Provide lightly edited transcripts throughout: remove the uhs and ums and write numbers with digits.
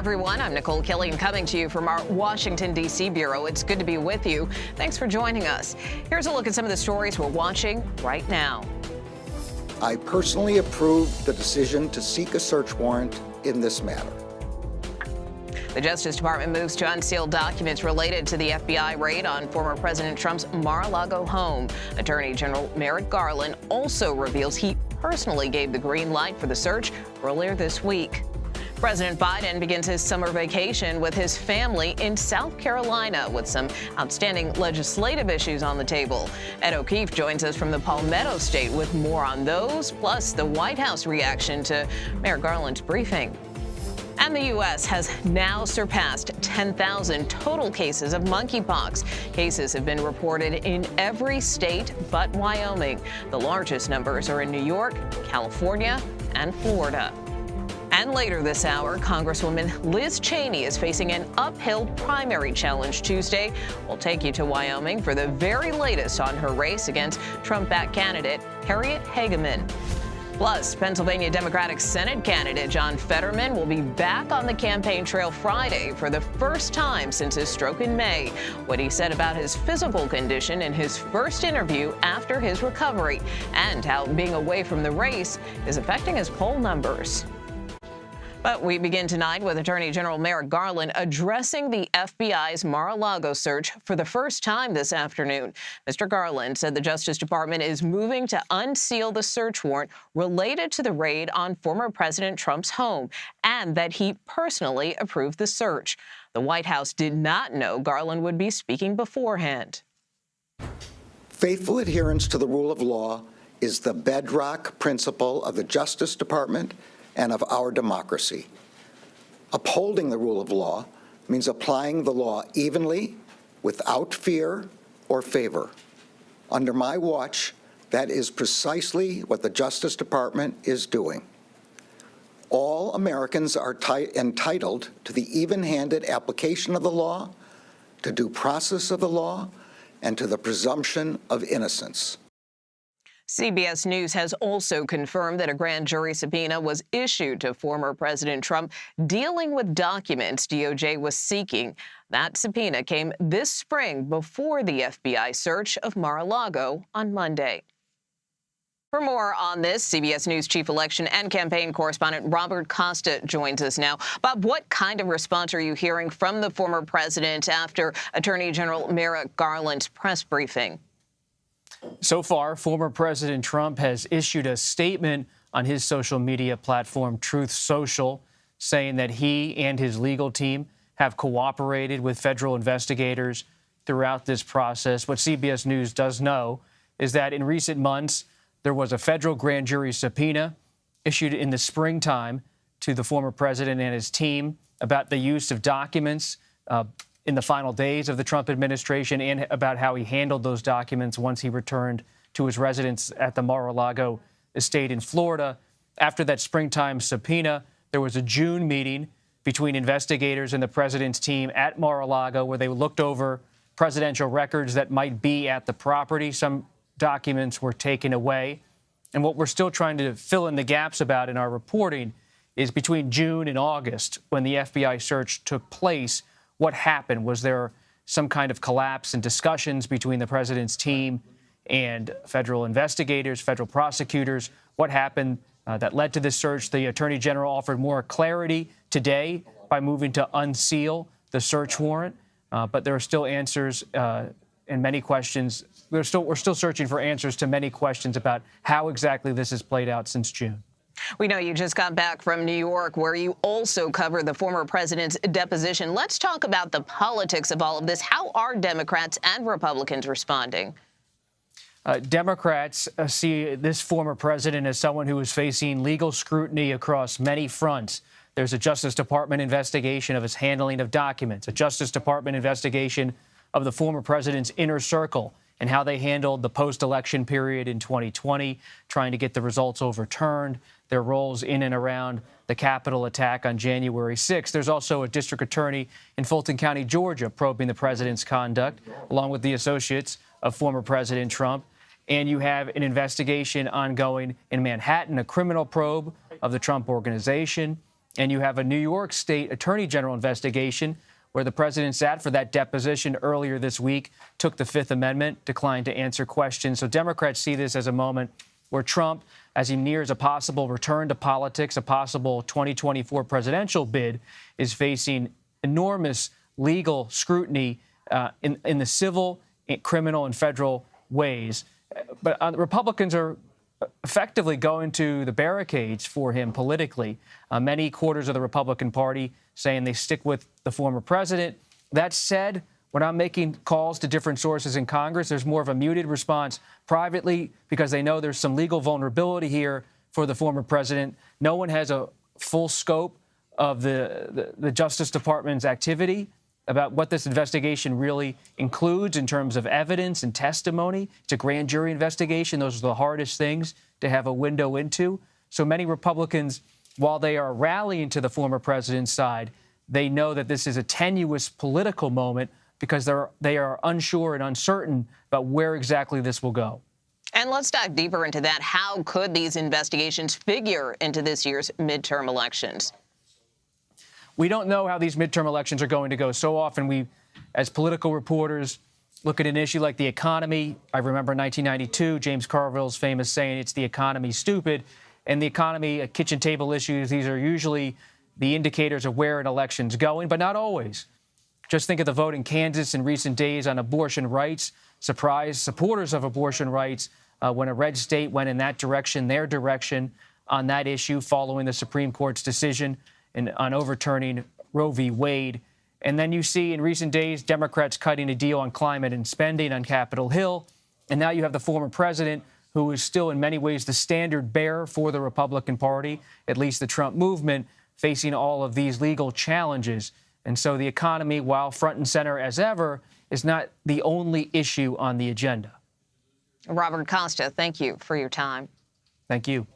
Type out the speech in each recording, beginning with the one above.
everyone. I'm Nicole Kelly and coming to you from our Washington, D.C. bureau. It's good to be with you. Thanks for joining us. Here's a look at some of the stories we're watching right now. I personally approve the decision to seek a search warrant in this matter. The Justice Department moves to unseal documents related to the FBI raid on former President Trump's Mar-a-Lago home. Attorney General Merrick Garland also reveals he personally gave the green light for the search earlier this week. President Biden begins his summer vacation with his family in South Carolina with some outstanding legislative issues on the table. Ed O'Keefe joins us from the Palmetto State with more on those, plus the White House reaction to Merrick Garland's briefing. And the U.S. has now surpassed 10,000 total cases of monkeypox. Cases have been reported in every state but Wyoming. The largest numbers are in New York, California, and Florida. And later this hour, Congresswoman Liz Cheney is facing an uphill primary challenge Tuesday. We'll take you to Wyoming for the very latest on her race against Trump-backed candidate Harriet Hageman. Plus, Pennsylvania Democratic Senate candidate John Fetterman will be back on the campaign trail Friday for the first time since his stroke in May. What he said about his physical condition in his first interview after his recovery, and how being away from the race is affecting his poll numbers. But we begin tonight with Attorney General Merrick Garland addressing the FBI's Mar-a-Lago search for the first time this afternoon. Mr. Garland said the Justice Department is moving to unseal the search warrant related to the raid on former President Trump's home, and that he personally approved the search. The White House did not know Garland would be speaking beforehand. Faithful adherence to the rule of law is the bedrock principle of the Justice Department and of our democracy. Upholding the rule of law means applying the law evenly, without fear or favor. Under my watch, that is precisely what the Justice Department is doing. All Americans are entitled to the even-handed application of the law, to due process of the law, and to the presumption of innocence. CBS News has also confirmed that a grand jury subpoena was issued to former President Trump dealing with documents DOJ was seeking. That subpoena came this spring before the FBI search of Mar-a-Lago on Monday. For more on this, CBS News chief election and campaign correspondent Robert Costa joins us now. Bob, what kind of response are you hearing from the former president after Attorney General Merrick Garland's press briefing? So far, former President Trump has issued a statement on his social media platform, Truth Social, saying that he and his legal team have cooperated with federal investigators throughout this process. What CBS News does know is that in recent months, there was a federal grand jury subpoena issued in the springtime to the former president and his team about the use of documents in the final days of the Trump administration, and about how he handled those documents once he returned to his residence at the Mar-a-Lago estate in Florida. After that springtime subpoena, there was a June meeting between investigators and the president's team at Mar-a-Lago where they looked over presidential records that might be at the property. Some documents were taken away. And what we're still trying to fill in the gaps about in our reporting is between June and August, when the FBI search took place, what happened? Was there some kind of collapse in discussions between the president's team and federal investigators, federal prosecutors? What happened that led to this search? The Attorney General offered more clarity today by moving to unseal the search warrant, but there are still answers and many questions. We're still searching for answers to many questions about how exactly this has played out since June. We know you just got back from New York, where you also covered the former president's deposition. Let's talk about the politics of all of this. How are Democrats and Republicans responding? Democrats see this former president as someone who is facing legal scrutiny across many fronts. There's a Justice Department investigation of his handling of documents, a Justice Department investigation of the former president's inner circle and how they handled the post-election period in 2020, trying to get the results overturned, their roles in and around the Capitol attack on January 6th. There's also a district attorney in Fulton County, Georgia, probing the president's conduct, along with the associates of former President Trump. And you have an investigation ongoing in Manhattan, a criminal probe of the Trump organization. And you have a New York State Attorney General investigation where the president sat for that deposition earlier this week, took the Fifth Amendment, declined to answer questions. So Democrats see this as a moment where Trump, as he nears a possible return to politics, a possible 2024 presidential bid, is facing enormous legal scrutiny in the civil, criminal, and federal ways. But Republicans are effectively going to the barricades for him politically. Many quarters of the Republican Party saying they stick with the former president. That said, when I'm making calls to different sources in Congress, there's more of a muted response privately because they know there's some legal vulnerability here for the former president. No one has a full scope of the Justice Department's activity about what this investigation really includes in terms of evidence and testimony. It's a grand jury investigation. Those are the hardest things to have a window into. So many Republicans, while they are rallying to the former president's side, they know that this is a tenuous political moment because they are unsure and uncertain about where exactly this will go. And let's dive deeper into that. How could these investigations figure into this year's midterm elections? We don't know how these midterm elections are going to go. So often we, as political reporters, look at an issue like the economy. I remember 1992, James Carville's famous saying, "It's the economy, stupid." And the economy, kitchen table issues, these are usually the indicators of where an election's going, but not always. Just think of the vote in Kansas in recent days on abortion rights. Surprised supporters of abortion rights when a red state went in that direction, their direction on that issue following the Supreme Court's decision on overturning Roe v. Wade. And then you see in recent days, Democrats cutting a deal on climate and spending on Capitol Hill. And now you have the former president, who is still in many ways the standard bearer for the Republican Party, at least the Trump movement, facing all of these legal challenges. And so the economy, while front and center as ever, is not the only issue on the agenda. Robert Costa, thank you for your time. Thank you.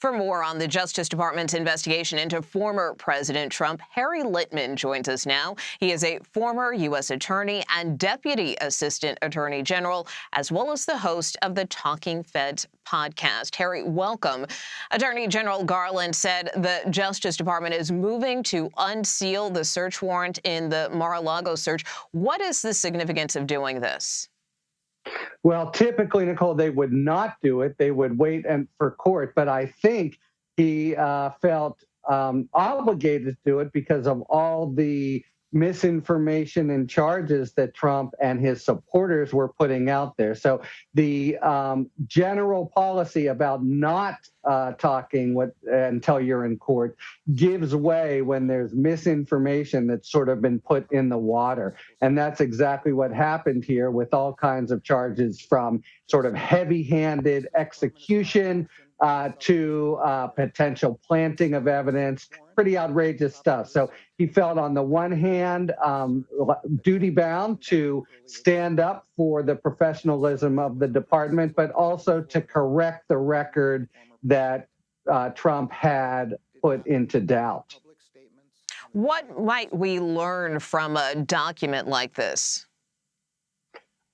For more on the Justice Department's investigation into former President Trump, Harry Litman joins us now. He is a former U.S. attorney and deputy assistant attorney general, as well as the host of the Talking Feds podcast. Harry, welcome. Attorney General Garland said the Justice Department is moving to unseal the search warrant in the Mar-a-Lago search. What is the significance of doing this? Well, typically, Nicole, they would not do it. They would wait for court. But I think he felt obligated to do it because of all the misinformation and charges that Trump and his supporters were putting out there. So the general policy about not talking until you're in court gives way when there's misinformation that's sort of been put in the water. And that's exactly what happened here with all kinds of charges, from sort of heavy-handed execution to potential planting of evidence. Pretty outrageous stuff. So he felt, on the one hand, duty-bound to stand up for the professionalism of the department, but also to correct the record that Trump had put into doubt. What might we learn from a document like this?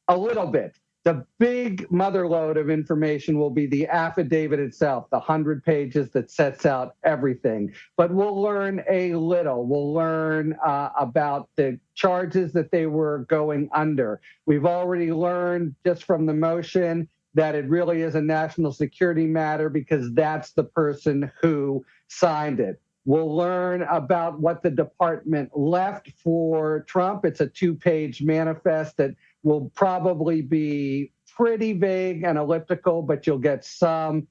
A little bit. The big motherlode of information will be the affidavit itself, the 100 pages that sets out everything. But we'll learn a little. We'll learn about the charges that they were going under. We've already learned just from the motion that it really is a national security matter because that's the person who signed it. We'll learn about what the department left for Trump. It's a 2-page manifest that will probably be pretty vague and elliptical, but you'll get some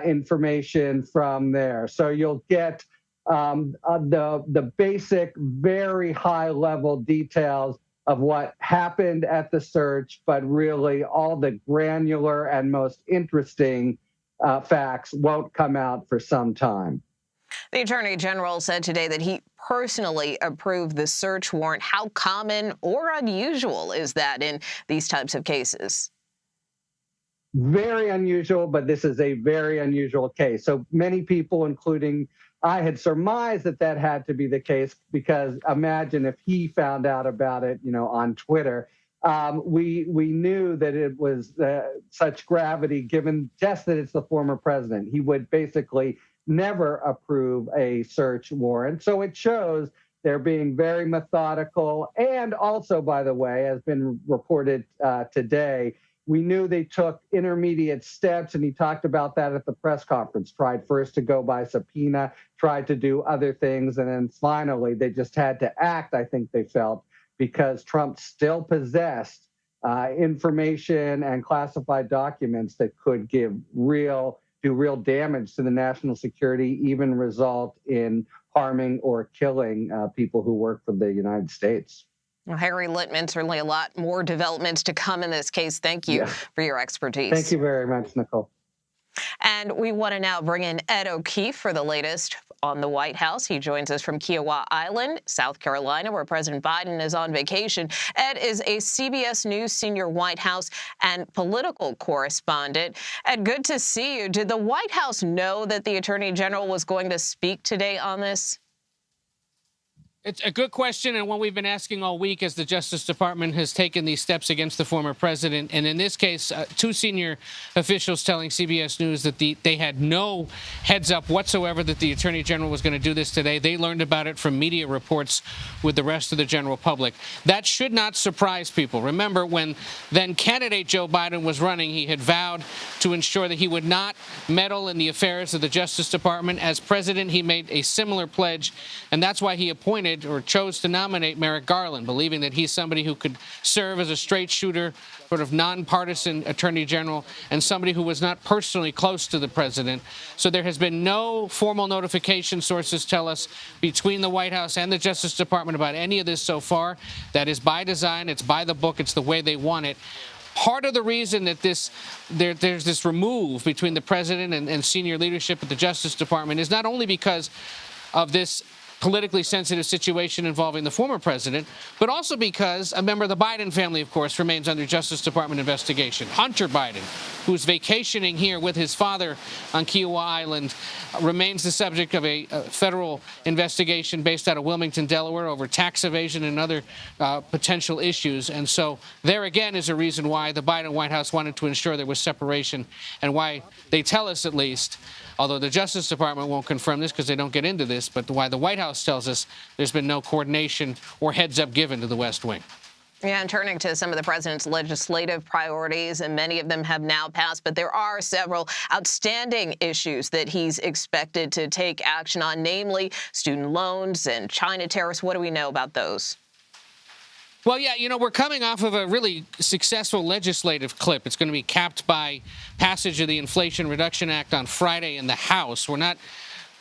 information from there. So you'll get the basic, very high-level details of what happened at the search, but really all the granular and most interesting facts won't come out for some time. The Attorney General said today that he personally approved the search warrant. How common or unusual is that in these types of cases? Very unusual, but this is a very unusual case. So many people, including I, had surmised that had to be the case, because imagine if he found out about it, on Twitter. We knew that it was such gravity, given just that it's the former president. He would basically never approve a search warrant. So it shows they're being very methodical. And also, by the way, has been reported today, we knew they took intermediate steps, and he talked about that at the press conference. Tried first to go by subpoena, tried to do other things, and then finally they just had to act, I think they felt, because Trump still possessed information and classified documents that could do real damage to the national security, even result in harming or killing people who work for the United States. Well, Harry Littman, certainly a lot more developments to come in this case. Thank you for your expertise. Thank you very much, Nicole. And we want to now bring in Ed O'Keefe for the latest on the White House. He joins us from Kiowa Island, South Carolina, where President Biden is on vacation. Ed is a CBS News senior White House and political correspondent. Ed, good to see you. Did the White House know that the Attorney General was going to speak today on this? It's a good question, and one we've been asking all week as the Justice Department has taken these steps against the former president. And in this case, two senior officials telling CBS News that they had no heads up whatsoever that the Attorney General was going to do this today. They learned about it from media reports with the rest of the general public. That should not surprise people. Remember, when then candidate Joe Biden was running, he had vowed to ensure that he would not meddle in the affairs of the Justice Department. As president, he made a similar pledge, and that's why he appointed or chose to nominate Merrick Garland, believing that he's somebody who could serve as a straight shooter, sort of nonpartisan attorney general, and somebody who was not personally close to the president. So there has been no formal notification, sources tell us, between the White House and the Justice Department about any of this so far. That is by design. It's by the book. It's the way they want it. Part of the reason that there's this remove between the president and senior leadership at the Justice Department is not only because of this politically sensitive situation involving the former president, but also because a member of the Biden family, of course, remains under Justice Department investigation. Hunter Biden, who's vacationing here with his father on Kiowa Island, remains the subject of a federal investigation based out of Wilmington, Delaware, over tax evasion and other potential issues. And so there again is a reason why the Biden White House wanted to ensure there was separation, and why they tell us, at least, although the Justice Department won't confirm this because they don't get into this, but why the White House tells us there's been no coordination or heads up given to the West Wing. Yeah, and turning to some of the president's legislative priorities, and many of them have now passed, but there are several outstanding issues that he's expected to take action on, namely student loans and China tariffs. What do we know about those? Well, yeah, you know, we're coming off of a really successful legislative clip. It's going to be capped by passage of the Inflation Reduction Act on Friday in the House. We're not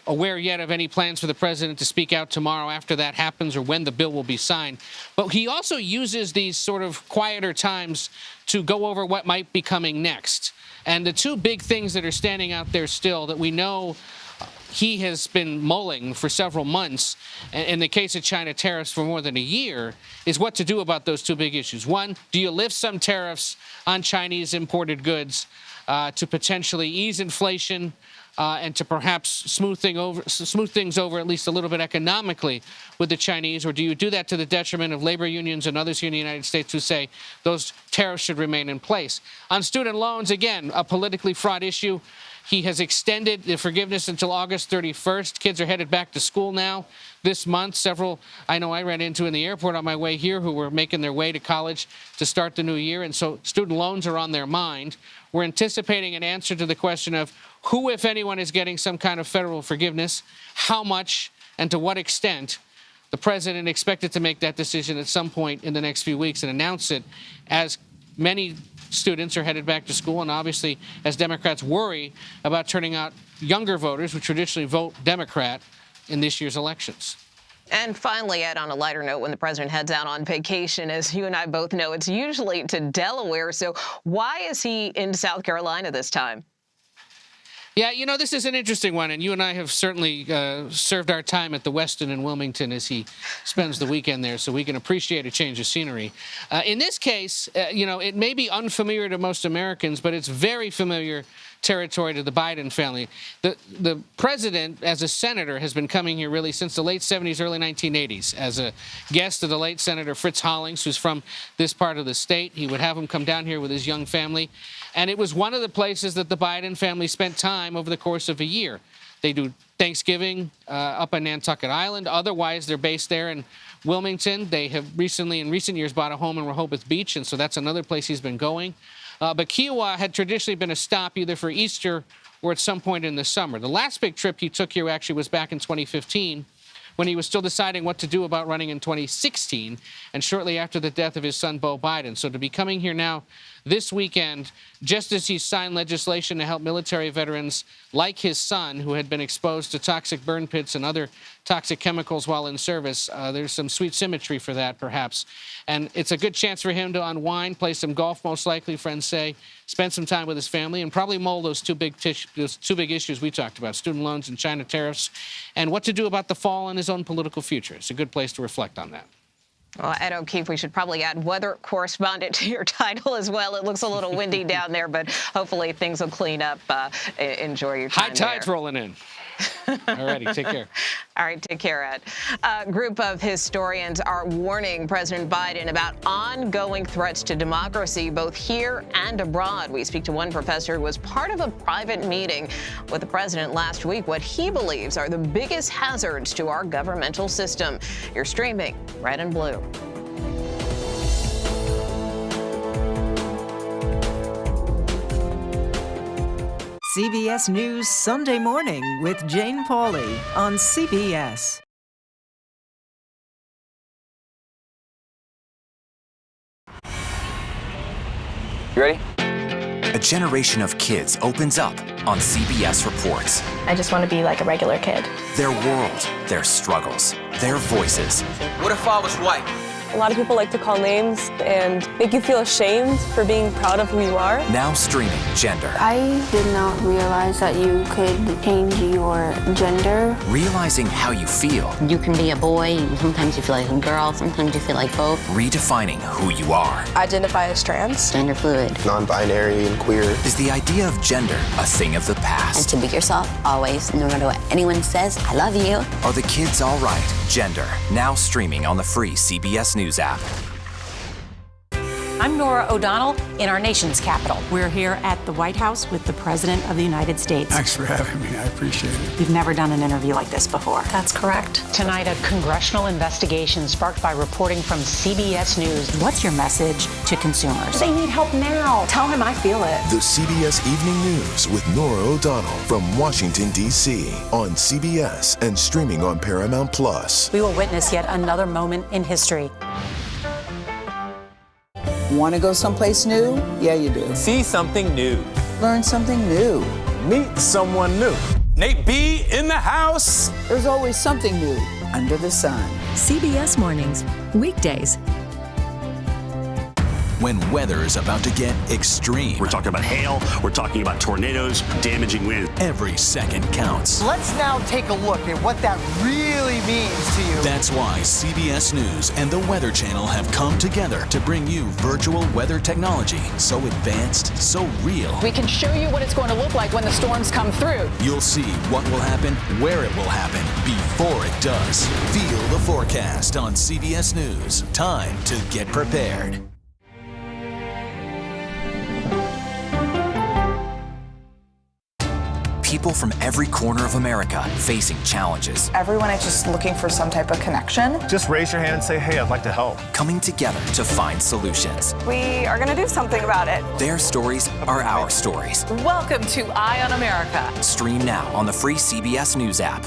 aware yet of any plans for the president to speak out tomorrow after that happens, or when the bill will be signed. But he also uses these sort of quieter times to go over what might be coming next. And the two big things that are standing out there still that we know he has been mulling for several months, in the case of China tariffs for more than a year, is what to do about those two big issues. One, do you lift some tariffs on Chinese imported goods to potentially ease inflation and to perhaps smooth things over at least a little bit economically with the Chinese, or do you do that to the detriment of labor unions and others here in the United States who say those tariffs should remain in place? On student loans, again, a politically fraught issue. He has extended the forgiveness until August 31st. Kids are headed back to school now this month. Several I know I ran into in the airport on my way here who were making their way to college to start the new year, and so student loans are on their mind. We're anticipating an answer to the question of who, if anyone, is getting some kind of federal forgiveness, how much, and to what extent. The president expected to make that decision at some point in the next few weeks and announce it as many students are headed back to school, and obviously as Democrats worry about turning out younger voters who traditionally vote Democrat in this year's elections. And finally, Ed, on a lighter note, when the president heads out on vacation, as you and I both know, it's usually to Delaware. So why is he in South Carolina this time? Yeah, you know, this is an interesting one, and you and I have certainly served our time at the Westin in Wilmington as he spends the weekend there, so we can appreciate a change of scenery. In this case, you know, it may be unfamiliar to most Americans, but it's very familiar territory to the Biden family. The president, as a senator, has been coming here really since the late 70s, early 1980s, as a guest of the late Senator Fritz Hollings, who's from this part of the state. He would have him come down here with his young family, and it was one of the places that the Biden family spent time over the course of a year. They do Thanksgiving up on Nantucket Island. Otherwise, they're based there in Wilmington. They have recently, in recent years, bought a home in Rehoboth Beach, and so that's another place he's been going. But Kiowa had traditionally been a stop either for Easter or at some point in the summer. The last big trip he took here actually was back in 2015, when he was still deciding what to do about running in 2016, and shortly after the death of his son, Beau Biden. So to be coming here now this weekend, just as he signed legislation to help military veterans like his son, who had been exposed to toxic burn pits and other toxic chemicals while in service, there's some sweet symmetry for that, perhaps. And it's a good chance for him to unwind, play some golf, most likely, friends say, spend some time with his family, and probably mull those two big issues we talked about, student loans and China tariffs, and what to do about the fall and his own political future. It's a good place to reflect on that. Well, Ed O'Keefe, we should probably add weather correspondent to your title as well. It looks a little windy down there, but hopefully things will clean up. Enjoy your time. High tide's rolling in. All righty, take care. All right, take care, Ed. A group of historians are warning President Biden about ongoing threats to democracy, both here and abroad. We speak to one professor who was part of a private meeting with the president last week, what he believes are the biggest hazards to our governmental system. You're streaming Red and Blue. CBS News Sunday Morning with Jane Pauley on CBS. You ready? A generation of kids opens up on CBS Reports. I just want to be like a regular kid. Their world, their struggles, their voices. What if I was white? A lot of people like to call names and make you feel ashamed for being proud of who you are. Now streaming Gender. I did not realize that you could change your gender. Realizing how you feel. You can be a boy, sometimes you feel like a girl, sometimes you feel like both. Redefining who you are. Identify as trans. Gender fluid. Non-binary and queer. Is the idea of gender a thing of the past? And to be yourself, always, no matter what anyone says, I love you. Are the kids all right? Gender. Now streaming on the free CBS News app. I'm Nora O'Donnell in our nation's capital. We're here at the White House with the President of the United States. Thanks for having me. I appreciate it. We've never done an interview like this before. That's correct. Tonight, a congressional investigation sparked by reporting from CBS News. What's your message to consumers? They need help now. Tell him I feel it. The CBS Evening News with Nora O'Donnell from Washington, D.C. on CBS and streaming on Paramount Plus. We will witness yet another moment in history. Want to go someplace new? Yeah, you do. See something new. Learn something new. Meet someone new. Nate B in the house. There's always something new under the sun. CBS Mornings, weekdays. When weather is about to get extreme. We're talking about hail, we're talking about tornadoes, damaging wind. Every second counts. Let's now take a look at what that really means to you. That's why CBS News and the Weather Channel have come together to bring you virtual weather technology so advanced, so real. We can show you what it's going to look like when the storms come through. You'll see what will happen, where it will happen, before it does. Feel the forecast on CBS News. Time to get prepared. People from every corner of America facing challenges. Everyone is just looking for some type of connection. Just raise your hand and say, hey, I'd like to help. Coming together to find solutions. We are going to do something about it. Their stories are our stories. Welcome to Eye on America. Stream now on the free CBS News app.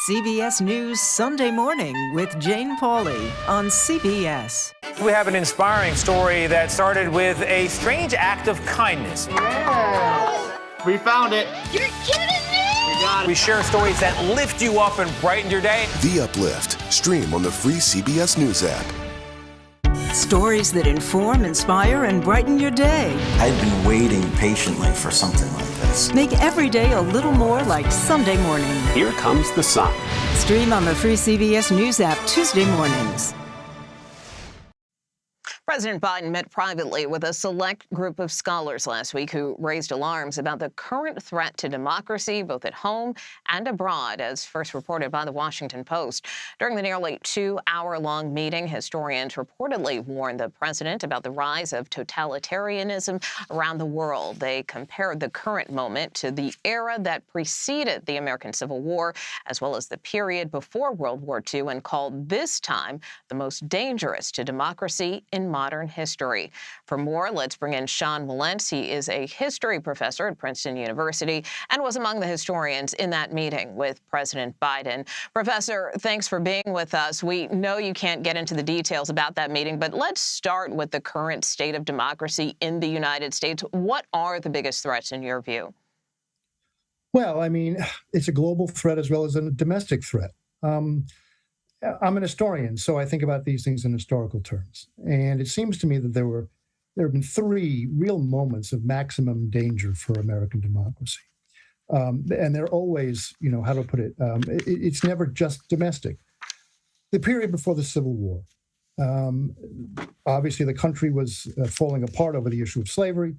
CBS News Sunday Morning with Jane Pauley on CBS. We have an inspiring story that started with a strange act of kindness. Yeah. We found it. You're kidding me! We got it. We share stories that lift you up and brighten your day. The Uplift. Stream on the free CBS News app. Stories that inform, inspire, and brighten your day. I've been waiting patiently for something like this. Make every day a little more like Sunday morning. Here comes the sun. Stream on the free CBS News app Tuesday mornings. President Biden met privately with a select group of scholars last week who raised alarms about the current threat to democracy, both at home and abroad, as first reported by the Washington Post. During the nearly 2-hour-long meeting, historians reportedly warned the president about the rise of totalitarianism around the world. They compared the current moment to the era that preceded the American Civil War, as well as the period before World War II, and called this time the most dangerous to democracy in modern history. For more, let's bring in Sean Wilentz. He is a history professor at Princeton University and was among the historians in that meeting with President Biden. Professor, thanks for being with us. We know you can't get into the details about that meeting, but let's start with the current state of democracy in the United States. What are the biggest threats in your view? Well, I mean, it's a global threat as well as a domestic threat. I'm an historian, so I think about these things in historical terms. And it seems to me that there have been 3 real moments of maximum danger for American democracy. And they're always, how to put it, it's never just domestic. The period before the Civil War. Obviously, the country was falling apart over the issue of slavery.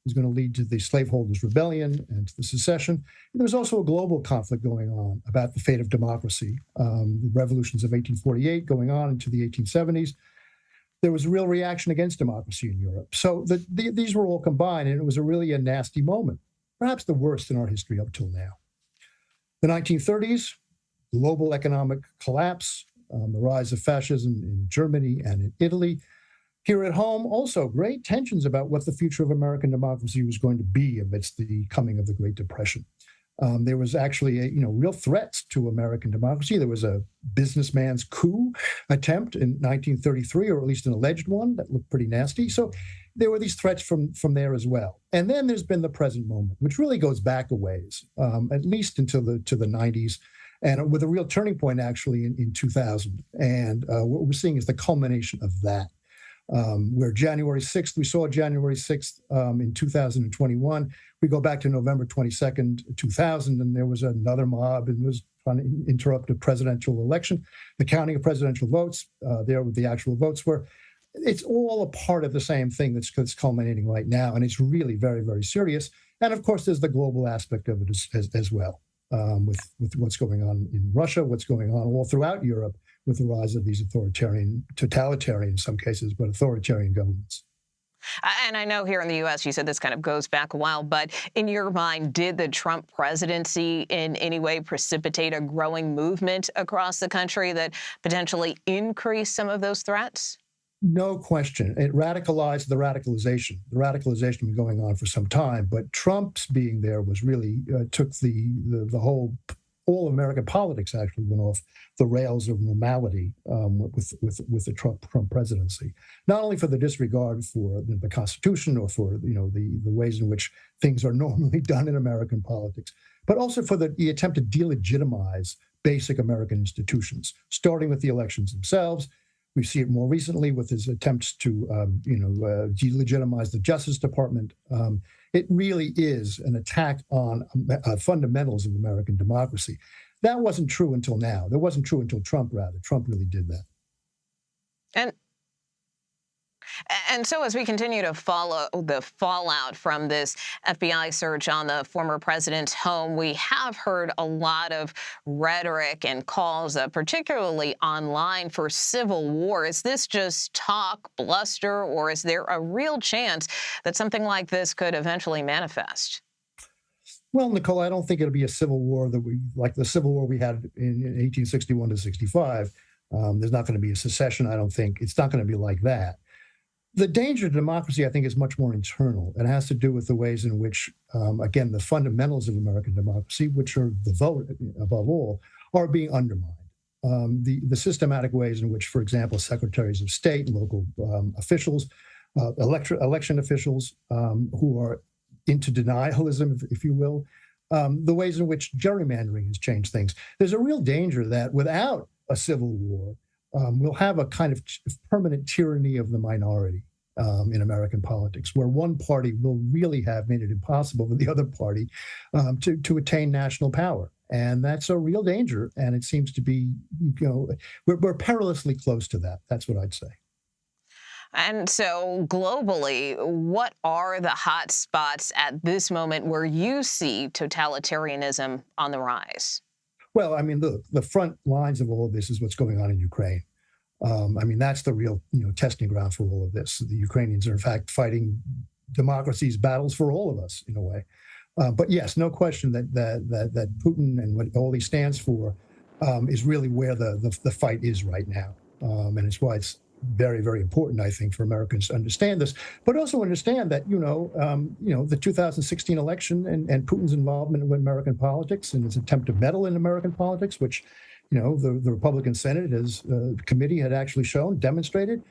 It was going to lead to the slaveholders' rebellion and to the secession. There was also a global conflict going on about the fate of democracy. The revolutions of 1848 going on into the 1870s. There was a real reaction against democracy in Europe. So these were all combined, and it was really a nasty moment, perhaps the worst in our history up till now. The 1930s, global economic collapse, the rise of fascism in Germany and in Italy. Here at home, also great tensions about what the future of American democracy was going to be amidst the coming of the Great Depression. There was actually real threats to American democracy. There was a businessman's coup attempt in 1933, or at least an alleged one that looked pretty nasty. So there were these threats from there as well. And then there's been the present moment, which really goes back a ways, at least until the 90s, and with a real turning point actually in 2000. And what we're seeing is the culmination of that. Where January 6th, we saw January 6th in 2021. We go back to November 22nd, 2000, and there was another mob and was trying to interrupt a presidential election. The counting of presidential votes, there the actual votes were. It's all a part of the same thing that's culminating right now, and it's really very, very serious. And of course, there's the global aspect of it as well, with what's going on in Russia, what's going on all throughout Europe, with the rise of these totalitarian in some cases, but authoritarian governments. And I know here in the U.S., you said this kind of goes back a while, but in your mind, did the Trump presidency in any way precipitate a growing movement across the country that potentially increased some of those threats? No question. It radicalized the radicalization. The radicalization had been going on for some time, but Trump's being there was really took the whole. All American politics actually went off the rails of normality with the Trump presidency. Not only for the disregard for the Constitution or for the ways in which things are normally done in American politics, but also for the attempt to delegitimize basic American institutions, starting with the elections themselves. We see it more recently with his attempts to delegitimize the Justice Department. It really is an attack on fundamentals of American democracy. That wasn't true until now. That wasn't true until Trump, rather. Trump really did that. And so as we continue to follow the fallout from this FBI search on the former president's home, we have heard a lot of rhetoric and calls, particularly online, for civil war. Is this just talk, bluster, or is there a real chance that something like this could eventually manifest? Well, Nicole, I don't think it'll be a civil war like the civil war we had in 1861 to 65. There's not going to be a secession, I don't think. It's not going to be like that. The danger to democracy, I think, is much more internal. It has to do with the ways in which, again, the fundamentals of American democracy, which are the vote above all, are being undermined. The systematic ways in which, for example, secretaries of state, local officials, election officials who are into denialism, if you will, the ways in which gerrymandering has changed things. There's a real danger that without a civil war, we'll have a kind of permanent tyranny of the minority in American politics, where one party will really have made it impossible for the other party to attain national power. And that's a real danger. And it seems to be, we're perilously close to that. That's what I'd say. And so globally, what are the hot spots at this moment where you see totalitarianism on the rise? Well, I mean, the front lines of all of this is what's going on in Ukraine. I mean, that's the real testing ground for all of this. The Ukrainians are, in fact, fighting democracy's battles for all of us, in a way. But yes, no question that Putin and what all he stands for is really where the fight is right now. And it's why it's very, very important, I think, for Americans to understand this, but also understand that, the 2016 election and Putin's involvement with American politics and his attempt to meddle in American politics, which, the Republican Senate, as committee had actually demonstrated.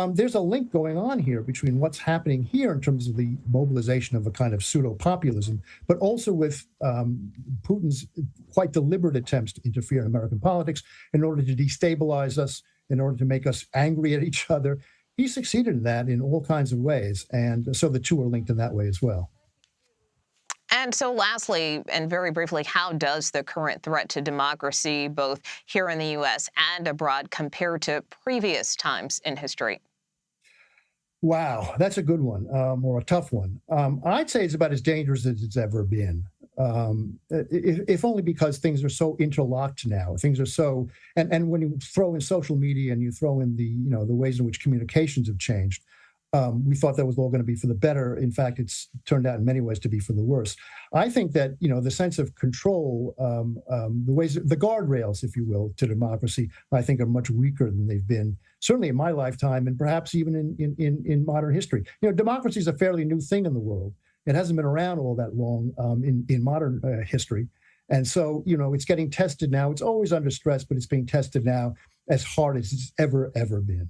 There's a link going on here between what's happening here in terms of the mobilization of a kind of pseudo-populism, but also with Putin's quite deliberate attempts to interfere in American politics in order to destabilize us, in order to make us angry at each other. He succeeded in that in all kinds of ways. And so the two are linked in that way as well. And so lastly, and very briefly, how does the current threat to democracy, both here in the U.S. and abroad, compare to previous times in history? Wow, that's a good one, or a tough one. I'd say it's about as dangerous as it's ever been. If only because things are so interlocked now. Things are so, and when you throw in social media and you throw in the ways in which communications have changed, we thought that was all going to be for the better. In fact, it's turned out in many ways to be for the worse. I think that the sense of control, the guardrails, if you will, to democracy, I think are much weaker than they've been, certainly in my lifetime, and perhaps even in modern history. Democracy is a fairly new thing in the world. It hasn't been around all that long in modern history. And so, it's getting tested now. It's always under stress, but it's being tested now as hard as it's ever been.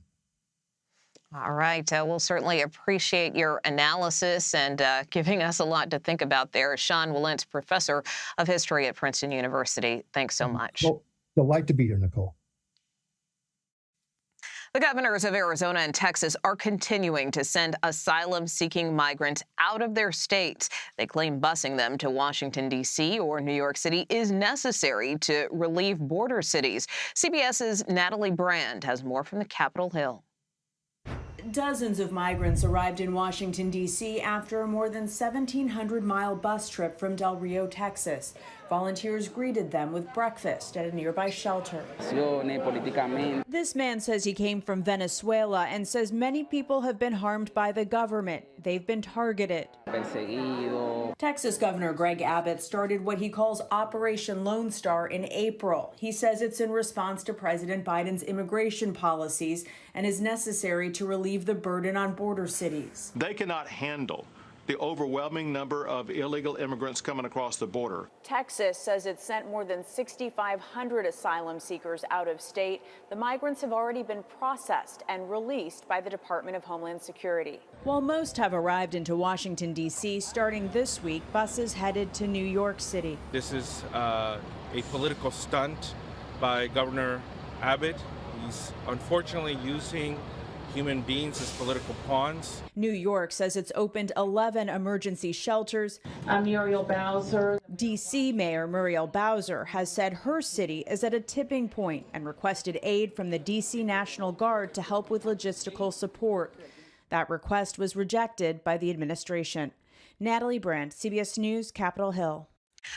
All right. We'll certainly appreciate your analysis and giving us a lot to think about there. Sean Wilentz, professor of history at Princeton University. Thanks so much. Well, delight to be here, Nicole. The governors of Arizona and Texas are continuing to send asylum-seeking migrants out of their states. They claim busing them to Washington, D.C. or New York City is necessary to relieve border cities. CBS's Natalie Brand has more from the Capitol Hill. Dozens of migrants arrived in Washington, D.C. after a more than 1,700-mile bus trip from Del Rio, Texas. Volunteers greeted them with breakfast at a nearby shelter. This man says he came from Venezuela and says many people have been harmed by the government. They've been targeted. Texas Governor Greg Abbott started what he calls Operation Lone Star in April. He says it's in response to President Biden's immigration policies and is necessary to relieve the burden on border cities. They cannot handle the overwhelming number of illegal immigrants coming across the border. Texas says it sent more than 6,500 asylum seekers out of state. The migrants have already been processed and released by the Department of Homeland Security. While most have arrived into Washington, D.C., starting this week, buses headed to New York City. This is a political stunt by Governor Abbott. He's unfortunately using human beings as political pawns. New York says it's opened 11 emergency shelters. I'm Muriel Bowser. D.C. Mayor Muriel Bowser has said her city is at a tipping point and requested aid from the D.C. National Guard to help with logistical support. That request was rejected by the administration. Natalie Brand, CBS News, Capitol Hill.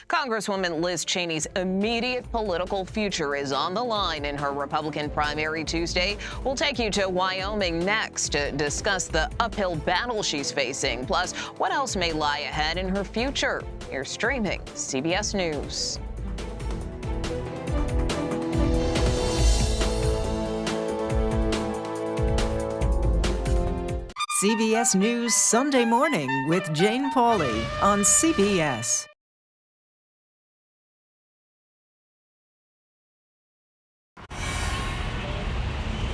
Congresswoman Liz Cheney's immediate political future is on the line in her Republican primary Tuesday. We'll take you to Wyoming next to discuss the uphill battle she's facing, plus what else may lie ahead in her future. You're streaming CBS News. CBS News Sunday Morning with Jane Pauley on CBS.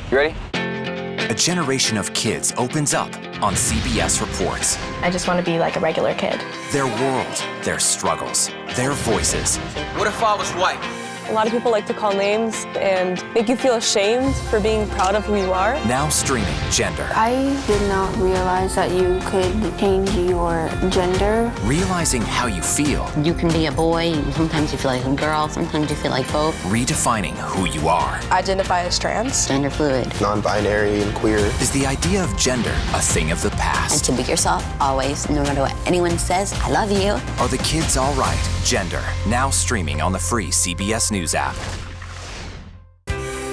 You ready? A generation of kids opens up on CBS Reports. I just want to be like a regular kid. Their world, their struggles, their voices. What if I was white? A lot of people like to call names and make you feel ashamed for being proud of who you are. Now streaming Gender. I did not realize that you could change your gender. Realizing how you feel. You can be a boy, sometimes you feel like a girl, sometimes you feel like both. Redefining who you are. Identify as trans. Gender fluid. Non-binary and queer. Is the idea of gender a thing of the past? And to be yourself, always, no matter what anyone says, I love you. Are the kids all right? Gender. Now streaming on the free CBS News app.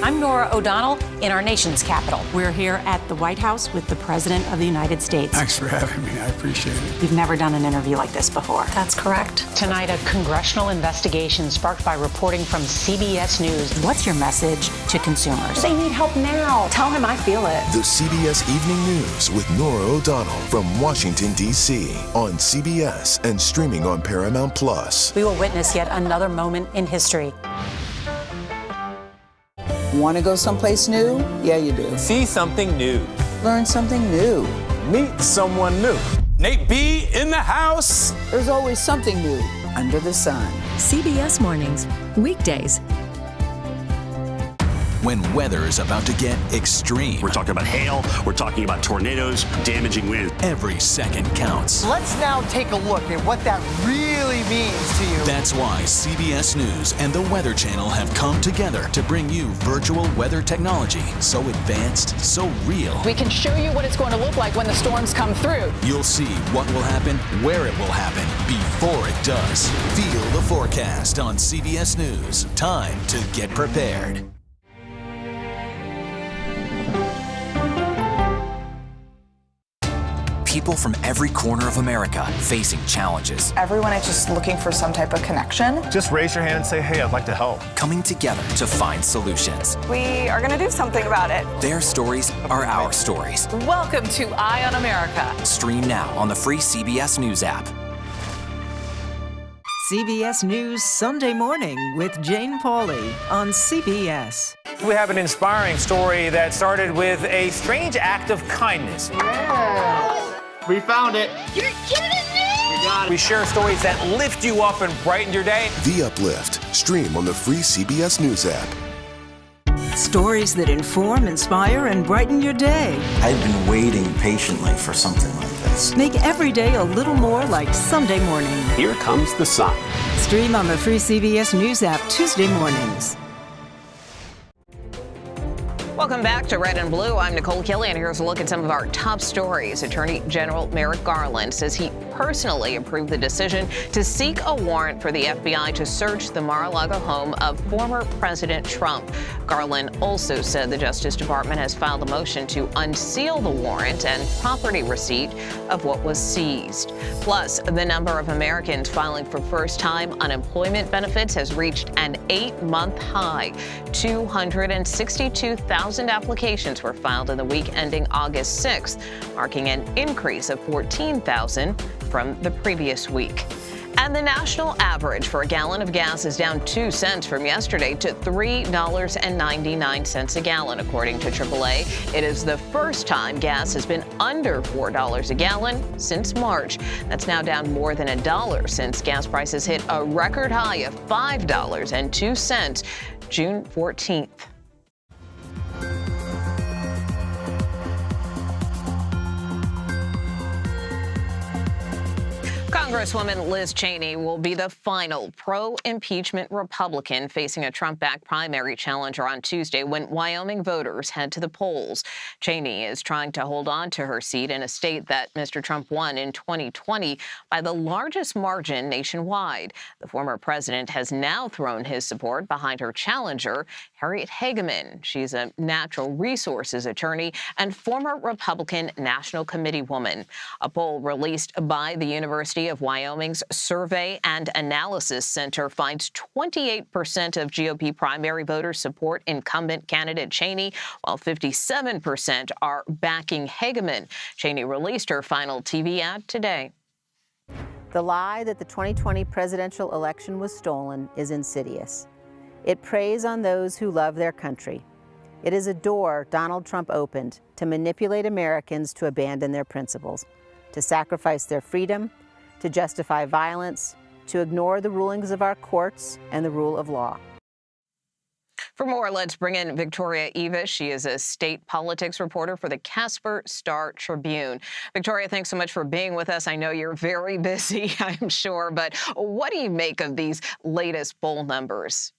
I'm Nora O'Donnell in our nation's capital. We're here at the White House with the President of the United States. Thanks for having me. I appreciate it. We've never done an interview like this before. That's correct. Tonight, a congressional investigation sparked by reporting from CBS News. What's your message to consumers? They need help now. Tell them I feel it. The CBS Evening News with Nora O'Donnell from Washington, D.C. on CBS and streaming on Paramount Plus. We will witness yet another moment in history. Want to go someplace new? Yeah, you do. See something new. Learn something new. Meet someone new. Nate B in the house. There's always something new under the sun. CBS Mornings, weekdays. When weather is about to get extreme. We're talking about hail, we're talking about tornadoes, damaging winds. Every second counts. Let's now take a look at what that really means to you. That's why CBS News and the Weather Channel have come together to bring you virtual weather technology so advanced, so real. We can show you what it's going to look like when the storms come through. You'll see what will happen, where it will happen, before it does. Feel the forecast on CBS News. Time to get prepared. People from every corner of America facing challenges. Everyone is just looking for some type of connection. Just raise your hand and say, hey, I'd like to help. Coming together to find solutions. We are going to do something about it. Their stories are our stories. Welcome to Eye on America. Stream now on the free CBS News app. CBS News Sunday Morning with Jane Pauley on CBS. We have an inspiring story that started with a strange act of kindness. We found it. You're kidding me! We got it. We share stories that lift you up and brighten your day. The Uplift. Stream on the free CBS News app. Stories that inform, inspire, and brighten your day. I've been waiting patiently for something like this. Make every day a little more like Sunday morning. Here comes the sun. Stream on the free CBS News app Tuesday mornings. Welcome back to Red and Blue. I'm Nicole Kelly, and here's a look at some of our top stories. Attorney General Merrick Garland says he personally approved the decision to seek a warrant for the FBI to search the Mar-a-Lago home of former President Trump. Garland also said the Justice Department has filed a motion to unseal the warrant and property receipt of what was seized. Plus, the number of Americans filing for first-time unemployment benefits has reached an 8-month high. 262,000 applications were filed in the week ending August 6th, marking an increase of 14,000 from the previous week. And the national average for a gallon of gas is down 2 cents from yesterday to $3.99 a gallon, according to AAA. It is the first time gas has been under $4 a gallon since March. That's now down more than $1 since gas prices hit a record high of $5.02 June 14th. Congresswoman Liz Cheney will be the final pro-impeachment Republican facing a Trump-backed primary challenger on Tuesday when Wyoming voters head to the polls. Cheney is trying to hold on to her seat in a state that Mr. Trump won in 2020 by the largest margin nationwide. The former president has now thrown his support behind her challenger, Harriet Hageman. She's a natural resources attorney and former Republican National Committee woman. A poll released by the University of Wyoming's Survey and Analysis Center finds 28% of GOP primary voters support incumbent candidate Cheney, while 57% are backing Hageman. Cheney released her final TV ad today. The lie that the 2020 presidential election was stolen is insidious. It preys on those who love their country. It is a door Donald Trump opened to manipulate Americans to abandon their principles, to sacrifice their freedom, to justify violence, to ignore the rulings of our courts and the rule of law. For more, let's bring in Victoria Evis. She is a state politics reporter for the Casper Star-Tribune. Victoria, thanks so much for being with us. I know you're very busy, I'm sure, but what do you make of these latest poll numbers?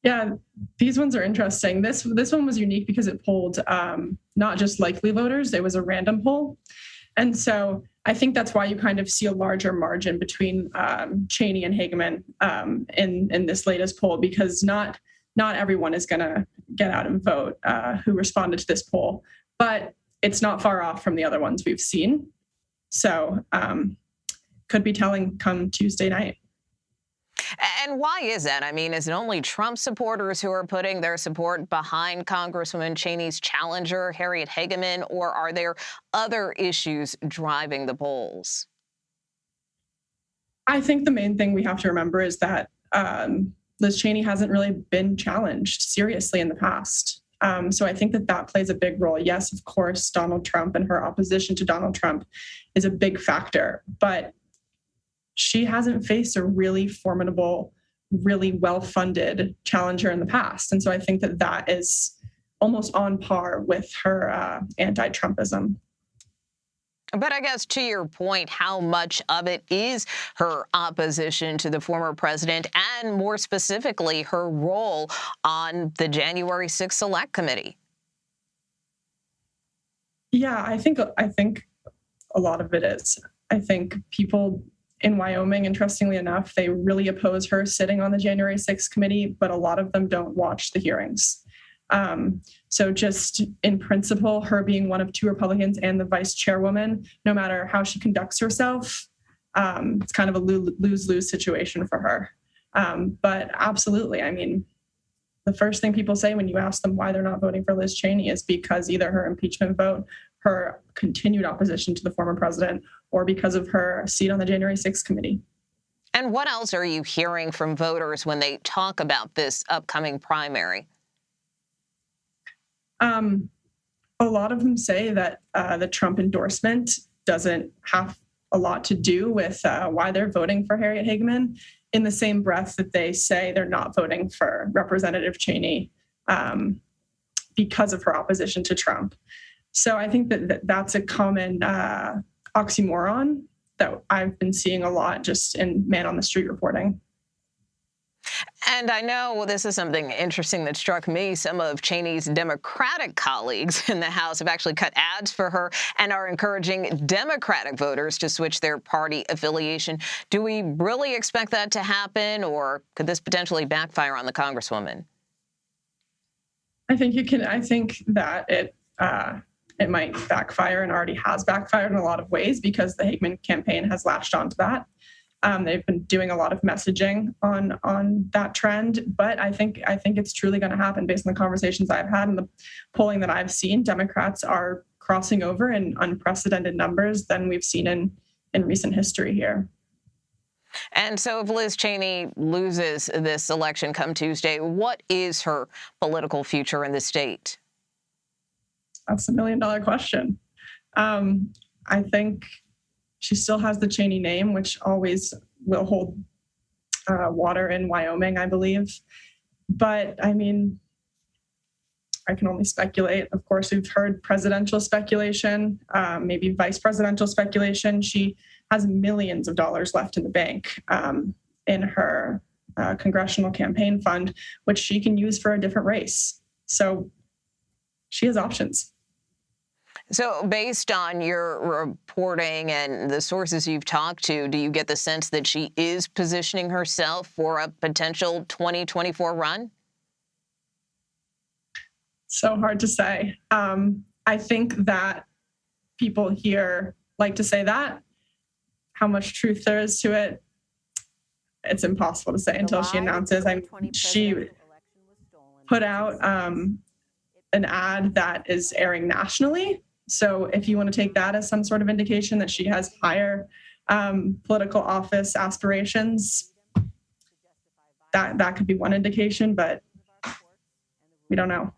Yeah, these ones are interesting. This one was unique because it polled not just likely voters, it was a random poll. And so I think that's why you kind of see a larger margin between Cheney and Hageman in this latest poll, because not everyone is going to get out and vote who responded to this poll, but it's not far off from the other ones we've seen. So could be telling come Tuesday night. And why is that? I mean, is it only Trump supporters who are putting their support behind Congresswoman Cheney's challenger, Harriet Hageman, or are there other issues driving the polls? I think the main thing we have to remember is that Liz Cheney hasn't really been challenged seriously in the past. So I think that plays a big role. Yes, of course, Donald Trump and her opposition to Donald Trump is a big factor, but she hasn't faced a really formidable, really well-funded challenger in the past. And so I think that is almost on par with her anti-Trumpism. But I guess to your point, how much of it is her opposition to the former president and more specifically her role on the January 6th Select Committee? Yeah, I think a lot of it is. I think people in Wyoming, interestingly enough, they really oppose her sitting on the January 6th committee, but a lot of them don't watch the hearings. So just in principle, her being one of two Republicans and the vice chairwoman, no matter how she conducts herself, it's kind of a lose-lose situation for her. But absolutely, I mean, the first thing people say when you ask them why they're not voting for Liz Cheney is because either her impeachment vote, her continued opposition to the former president, or because of her seat on the January 6th committee. And what else are you hearing from voters when they talk about this upcoming primary? A lot of them say that the Trump endorsement doesn't have a lot to do with why they're voting for Harriet Hageman, in the same breath that they say they're not voting for Representative Cheney because of her opposition to Trump. So I think that's a common oxymoron that I've been seeing a lot just in man on the street reporting. And I know this is something interesting that struck me. Some of Cheney's Democratic colleagues in the House have actually cut ads for her and are encouraging Democratic voters to switch their party affiliation. Do we really expect that to happen, or could this potentially backfire on the Congresswoman? I think that it might backfire and already has backfired in a lot of ways because the Hageman campaign has latched onto that. They've been doing a lot of messaging on that trend, but I think it's truly going to happen based on the conversations I've had and the polling that I've seen. Democrats are crossing over in unprecedented numbers than we've seen in recent history here. And so if Liz Cheney loses this election come Tuesday, what is her political future in the state? That's $1 million question. I think she still has the Cheney name, which always will hold water in Wyoming, I believe. But I mean, I can only speculate. Of course, we've heard presidential speculation, maybe vice presidential speculation. She has millions of dollars left in the bank in her congressional campaign fund, which she can use for a different race. So she has options. So based on your reporting and the sources you've talked to, do you get the sense that she is positioning herself for a potential 2024 run? So hard to say. I think that people here like to say that. How much truth there is to it, it's impossible to say until she announces. She put out an ad that is airing nationally. So if you want to take that as some sort of indication that she has higher political office aspirations, that could be one indication, but we don't know.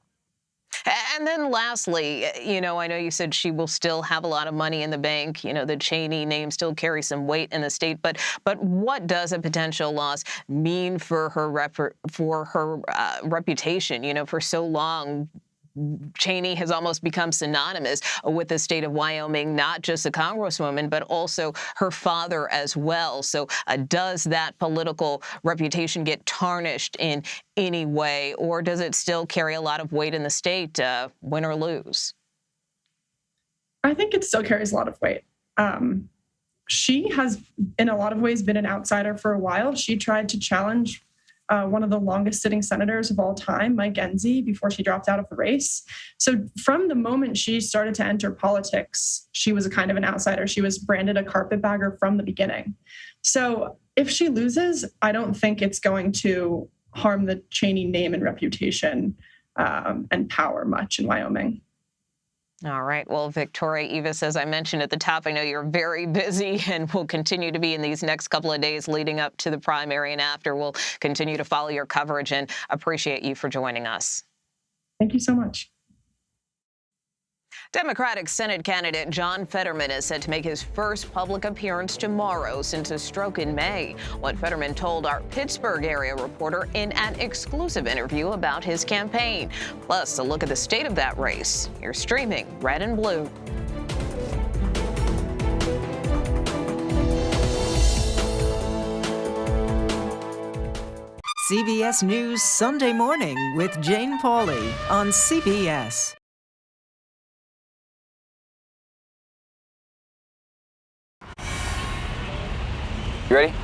And then lastly, I know you said she will still have a lot of money in the bank. The Cheney name still carries some weight in the state. But what does a potential loss mean for her reputation? For so long, Cheney has almost become synonymous with the state of Wyoming, not just a congresswoman, but also her father as well. So does that political reputation get tarnished in any way, or does it still carry a lot of weight in the state, win or lose? I think it still carries a lot of weight. She has, in a lot of ways, been an outsider for a while. She tried to challenge one of the longest sitting senators of all time, Mike Enzi, before she dropped out of the race. So from the moment she started to enter politics, she was a kind of an outsider. She was branded a carpetbagger from the beginning. So if she loses, I don't think it's going to harm the Cheney name and reputation and power much in Wyoming. All right. Well, Victoria Evis, as I mentioned at the top, I know you're very busy and will continue to be in these next couple of days leading up to the primary and after. We'll continue to follow your coverage and appreciate you for joining us. Thank you so much. Democratic Senate candidate John Fetterman is set to make his first public appearance tomorrow since a stroke in May. What Fetterman told our Pittsburgh area reporter in an exclusive interview about his campaign. Plus, a look at the state of that race. You're streaming Red and Blue. CBS News Sunday Morning with Jane Pauley on CBS. You ready?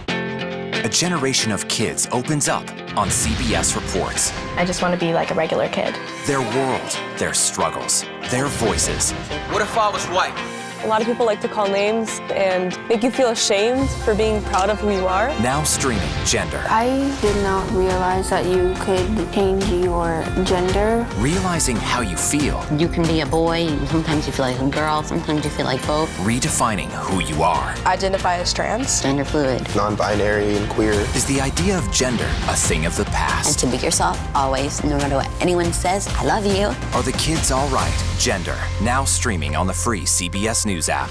A generation of kids opens up on CBS Reports. I just want to be like a regular kid. Their world, their struggles, their voices. What if I was white? A lot of people like to call names and make you feel ashamed for being proud of who you are. Now streaming Gender. I did not realize that you could change your gender. Realizing how you feel. You can be a boy, sometimes you feel like a girl, sometimes you feel like both. Redefining who you are. Identify as trans. Gender fluid. Non-binary and queer. Is the idea of gender a thing of the past? And to be yourself, always, no matter what anyone says, I love you. Are the kids all right? Gender. Now streaming on the free CBS News app.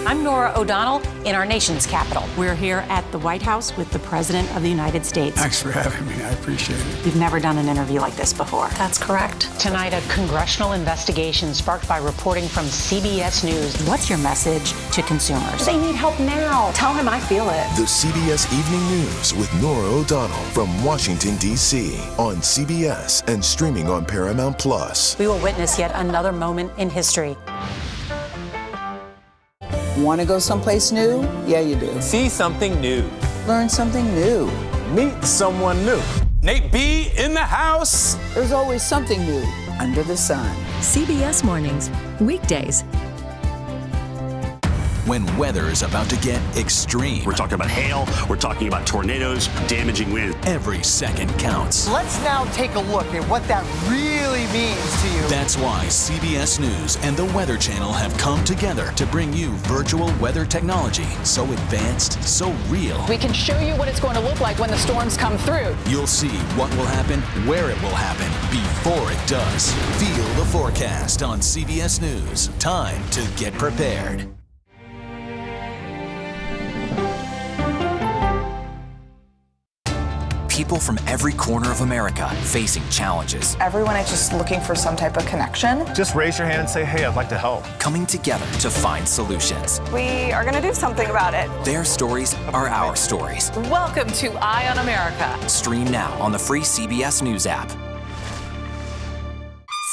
I'm Nora O'Donnell in our nation's capital. We're here at the White House with the President of the United States. Thanks for having me. I appreciate it. You've never done an interview like this before. That's correct. Tonight, a congressional investigation sparked by reporting from CBS News. What's your message to consumers? They need help now. Tell him I feel it. The CBS Evening News with Nora O'Donnell from Washington, D.C. on CBS and streaming on Paramount Plus. We will witness yet another moment in history. Want to go someplace new? Yeah, you do. See something new. Learn something new. Meet someone new. Nate B in the house. There's always something new under the sun. CBS Mornings, weekdays. When weather is about to get extreme. We're talking about hail, we're talking about tornadoes, damaging wind. Every second counts. Let's now take a look at what that really means to you. That's why CBS News and the Weather Channel have come together to bring you virtual weather technology so advanced, so real. We can show you what it's going to look like when the storms come through. You'll see what will happen, where it will happen, before it does. Feel the forecast on CBS News. Time to get prepared. People from every corner of America facing challenges. Everyone is just looking for some type of connection. Just raise your hand and say, hey, I'd like to help. Coming together to find solutions. We are going to do something about it. Their stories are our stories. Welcome to Eye on America. Stream now on the free CBS News app.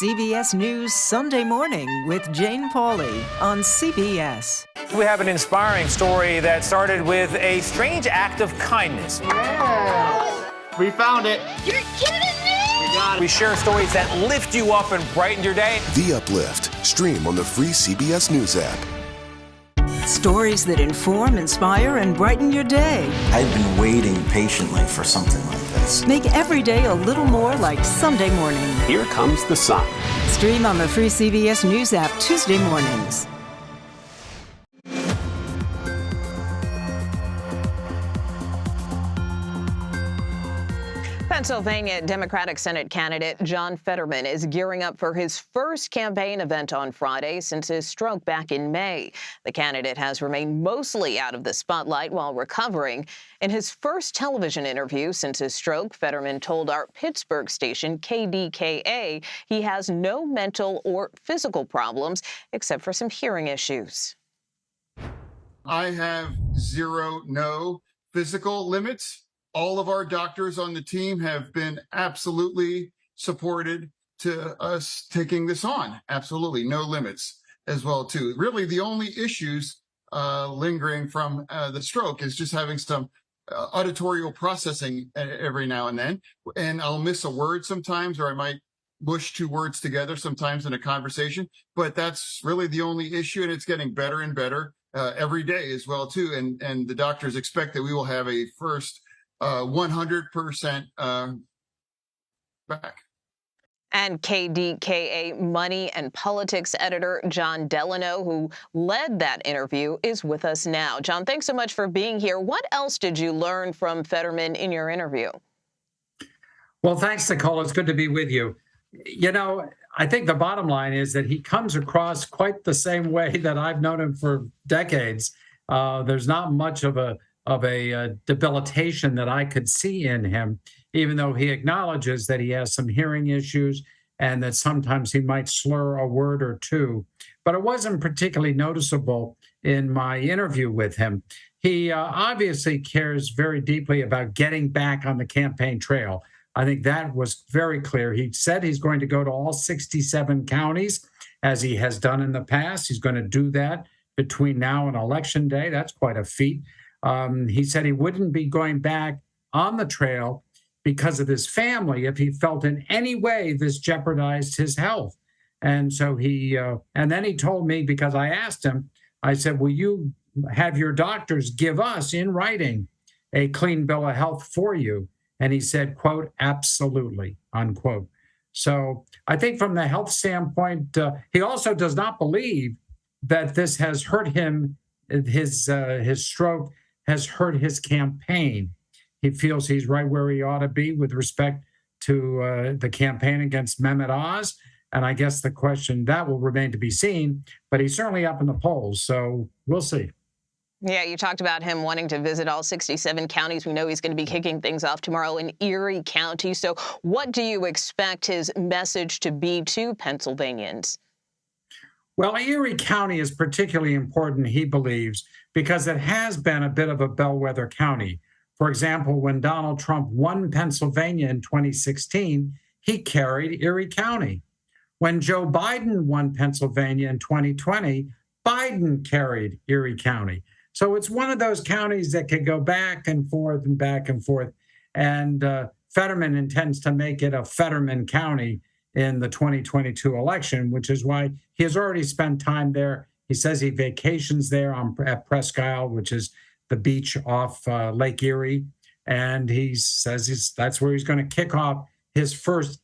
CBS News Sunday Morning with Jane Pauley on CBS. We have an inspiring story that started with a strange act of kindness. Yeah. We found it. You're kidding me! We got it. We share stories that lift you up and brighten your day. The Uplift. Stream on the free CBS News app. Stories that inform, inspire, and brighten your day. I've been waiting patiently for something like this. Make every day a little more like Sunday morning. Here comes the sun. Stream on the free CBS News app Tuesday mornings. Pennsylvania Democratic Senate candidate John Fetterman is gearing up for his first campaign event on Friday since his stroke back in May. The candidate has remained mostly out of the spotlight while recovering. In his first television interview since his stroke, Fetterman told our Pittsburgh station KDKA he has no mental or physical problems except for some hearing issues. I have no physical limits. All of our doctors on the team have been absolutely supported to us taking this on. Absolutely. No limits as well, too. Really, the only issues lingering from the stroke is just having some auditorial processing every now and then. And I'll miss a word sometimes, or I might mush two words together sometimes in a conversation. But that's really the only issue, and it's getting better and better every day as well, too. And the doctors expect that we will have a first 100% back. And KDKA money and politics editor John Delano, who led that interview, is with us now. John, thanks so much for being here. What else did you learn from Fetterman in your interview? Well, thanks, Nicole. It's good to be with you. You know, I think the bottom line is that he comes across quite the same way that I've known him for decades. There's not much of a debilitation that I could see in him, even though he acknowledges that he has some hearing issues and that sometimes he might slur a word or two. But it wasn't particularly noticeable in my interview with him. He obviously cares very deeply about getting back on the campaign trail. I think that was very clear. He said he's going to go to all 67 counties, as he has done in the past. He's going to do that between now and Election Day. That's quite a feat. He said he wouldn't be going back on the trail because of his family if he felt in any way this jeopardized his health. And so and then he told me, because I asked him, I said, will you have your doctors give us in writing a clean bill of health for you? And he said, quote, absolutely, unquote. So I think from the health standpoint, he also does not believe that this has hurt him. His stroke has hurt his campaign. He feels he's right where he ought to be with respect to the campaign against Mehmet Oz. And I guess the question that will remain to be seen, but he's certainly up in the polls. So we'll see. Yeah, you talked about him wanting to visit all 67 counties. We know he's going to be kicking things off tomorrow in Erie County. So what do you expect his message to be to Pennsylvanians? Well, Erie County is particularly important, he believes, because it has been a bit of a bellwether county. For example, when Donald Trump won Pennsylvania in 2016, he carried Erie County. When Joe Biden won Pennsylvania in 2020, Biden carried Erie County. So it's one of those counties that can go back and forth and back and forth. And Fetterman intends to make it a Fetterman County in the 2022 election, which is why he has already spent time there. He says he vacations there at Presque Isle, which is the beach off Lake Erie. And he says that's where he's going to kick off his first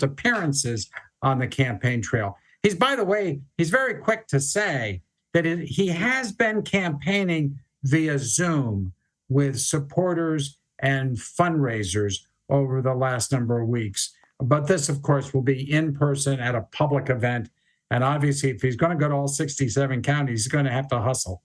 appearances on the campaign trail. By the way, he's very quick to say that he has been campaigning via Zoom with supporters and fundraisers over the last number of weeks. But this, of course, will be in person at a public event. And obviously, if he's going to go to all 67 counties, he's going to have to hustle.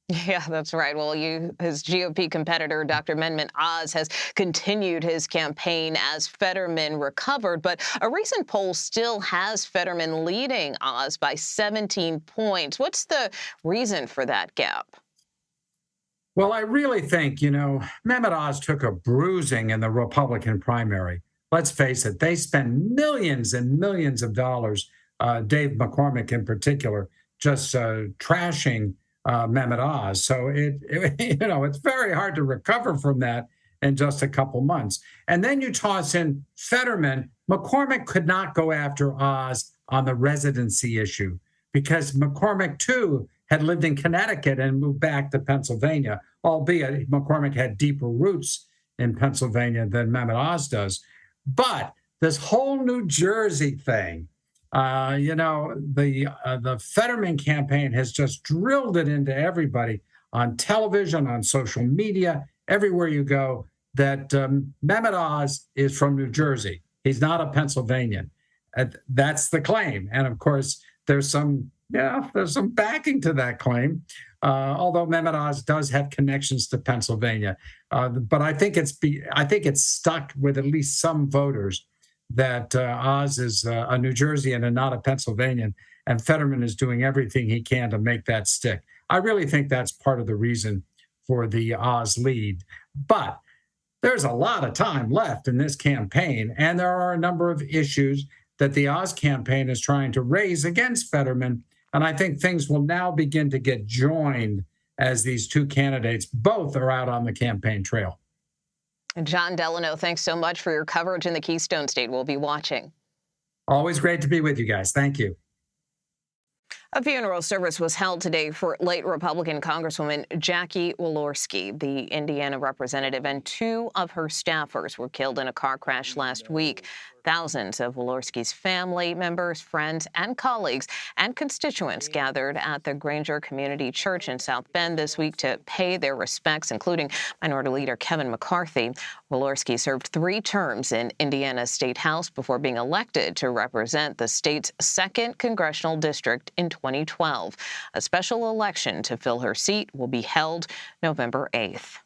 Yeah, that's right. Well, his GOP competitor, Dr. Mehmet Oz, has continued his campaign as Fetterman recovered. But a recent poll still has Fetterman leading Oz by 17 points. What's the reason for that gap? Well, I really think, Mehmet Oz took a bruising in the Republican primary. Let's face it, they spend millions and millions of dollars, Dave McCormick in particular, just trashing Mehmet Oz. So it's very hard to recover from that in just a couple months. And then you toss in Fetterman. McCormick could not go after Oz on the residency issue because McCormick, too, had lived in Connecticut and moved back to Pennsylvania, albeit McCormick had deeper roots in Pennsylvania than Mehmet Oz does. But this whole New Jersey thing, the Fetterman campaign has just drilled it into everybody on television, on social media, everywhere you go. that Mehmet Oz is from New Jersey. He's not a Pennsylvanian. That's the claim. And of course, there's some backing to that claim, although Mehmet Oz does have connections to Pennsylvania. But I think it's stuck with at least some voters that Oz is a New Jerseyan and not a Pennsylvanian, and Fetterman is doing everything he can to make that stick. I really think that's part of the reason for the Oz lead. But there's a lot of time left in this campaign, and there are a number of issues that the Oz campaign is trying to raise against Fetterman. And I think things will now begin to get joined as these two candidates both are out on the campaign trail. John Delano, thanks so much for your coverage in the Keystone State. We'll be watching. Always great to be with you guys. Thank you. A funeral service was held today for late Republican Congresswoman Jackie Walorski. The Indiana representative and two of her staffers were killed in a car crash last week. Thousands of Walorski's family members, friends, and colleagues and constituents gathered at the Granger Community Church in South Bend this week to pay their respects, including Minority Leader Kevin McCarthy. Walorski served 3 terms in Indiana's State House before being elected to represent the state's 2nd congressional district in 2012. A special election to fill her seat will be held November 8th.